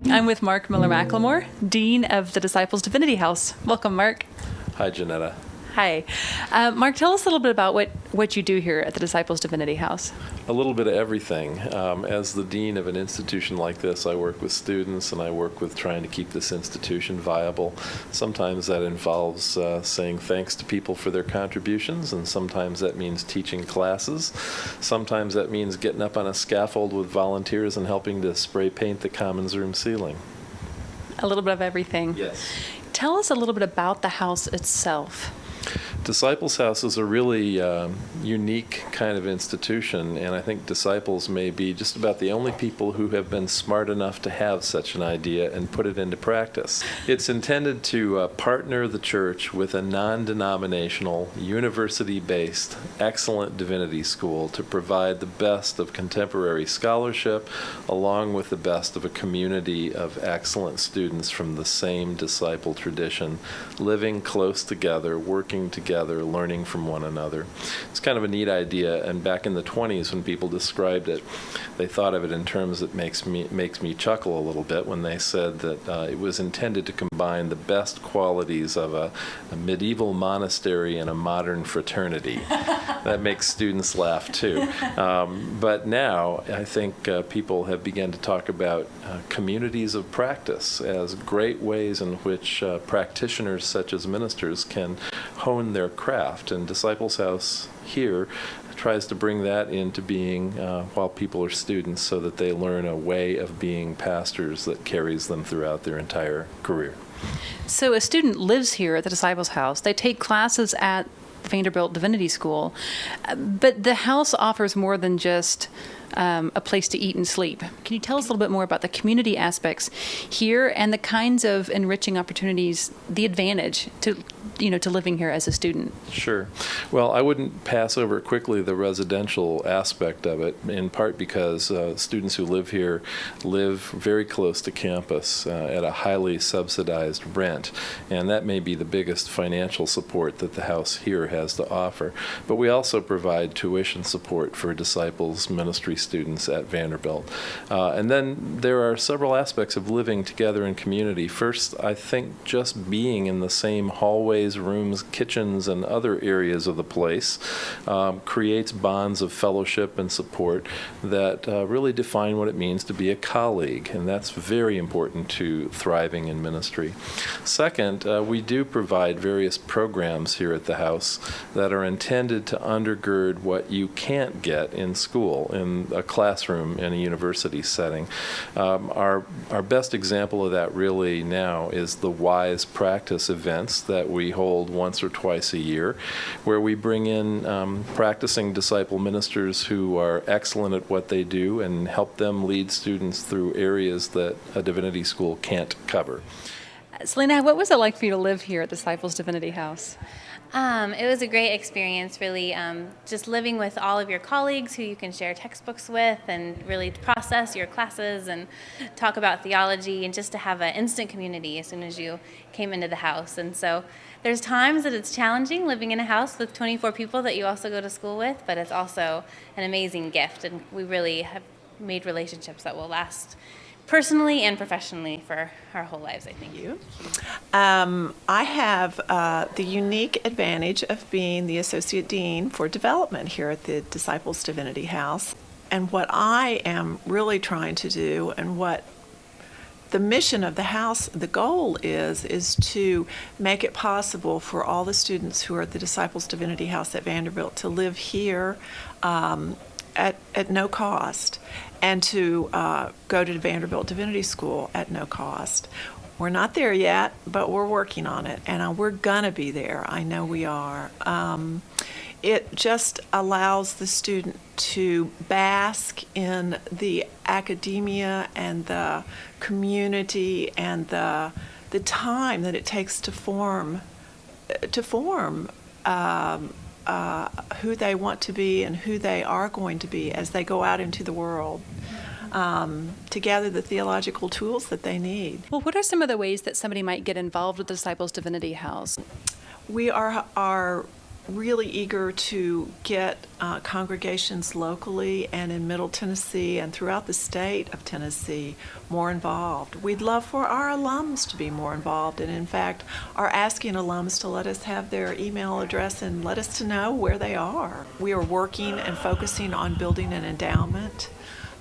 I'm with Mark Miller-McLemore, Dean of the Disciples Divinity House. Welcome, Mark. Hi, Janetta. Hi. Mark, tell us a little bit about what you do here at the Disciples Divinity House. A little bit of everything. As the dean of an institution like this, I work with students and I work with trying to keep this institution viable. Sometimes that involves saying thanks to people for their contributions, and sometimes that means teaching classes. Sometimes that means getting up on a scaffold with volunteers and helping to spray paint the commons room ceiling. A little bit of everything. Yes. Tell us a little bit about the house itself. Disciples House is a really unique kind of institution, and I think disciples may be just about the only people who have been smart enough to have such an idea and put it into practice. It's intended to partner the church with a non-denominational, university-based, excellent divinity school to provide the best of contemporary scholarship along with the best of a community of excellent students from the same disciple tradition, living close together, working together, learning from one another. It's kind of a neat idea, and back in the 20s when people described it, they thought of it in terms that makes me chuckle a little bit when they said that it was intended to combine the best qualities of a medieval monastery and a modern fraternity. That makes students laugh too. But now I think people have begun to talk about communities of practice as great ways in which practitioners such as ministers can hone their craft, and Disciples House here tries to bring that into being while people are students so that they learn a way of being pastors that carries them throughout their entire career. So a student lives here at the Disciples House. They take classes at Vanderbilt Divinity School, but the house offers more than just a place to eat and sleep. Can you tell us a little bit more about the community aspects here and the kinds of enriching opportunities, the advantage to living here as a student? Sure. Well, I wouldn't pass over quickly the residential aspect of it, in part because students who live here live very close to campus at a highly subsidized rent, and that may be the biggest financial support that the house here has to offer. But we also provide tuition support for disciples ministry students at Vanderbilt. And then there are several aspects of living together in community. First, I think just being in the same hallways, rooms, kitchens, and other areas of the place creates bonds of fellowship and support that really define what it means to be a colleague, and that's very important to thriving in ministry. Second, we do provide various programs here at the house that are intended to undergird what you can't get in school, in a classroom in a university setting. Our best example of that really now is the Wise Practice events that we hold once or twice a year, where we bring in practicing disciple ministers who are excellent at what they do and help them lead students through areas that a divinity school can't cover. Selena, what was it like for you to live here at Disciples Divinity House? It was a great experience, really, just living with all of your colleagues who you can share textbooks with and really process your classes and talk about theology, and just to have an instant community as soon as you came into the house. And so there's times that it's challenging living in a house with 24 people that you also go to school with, but it's also an amazing gift, and we really have made relationships that will last personally and professionally for our whole lives, I think. You? I have the unique advantage of being the Associate Dean for Development here at the Disciples Divinity House. And what I am really trying to do, and what the mission of the house, the goal is to make it possible for all the students who are at the Disciples Divinity House at Vanderbilt to live here at no cost, and to go to Vanderbilt Divinity School at no cost. We're not there yet, but we're working on it, and we're gonna be there. I know we are. it just allows the student to bask in the academia and the community and the time that it takes to form who they want to be and who they are going to be as they go out into the world, to gather the theological tools that they need. Well, what are some of the ways that somebody might get involved with the Disciples Divinity House? We are really eager to get congregations locally and in Middle Tennessee and throughout the state of Tennessee more involved. We'd love for our alums to be more involved, and in fact are asking alums to let us have their email address and let us to know where they are. We are working and focusing on building an endowment,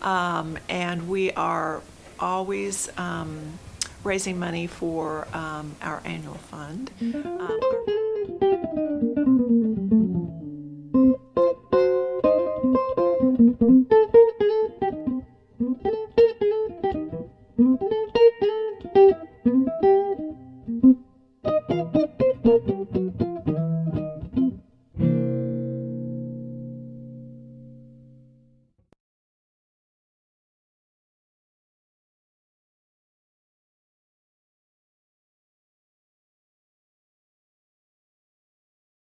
and we are always raising money for our annual fund. Our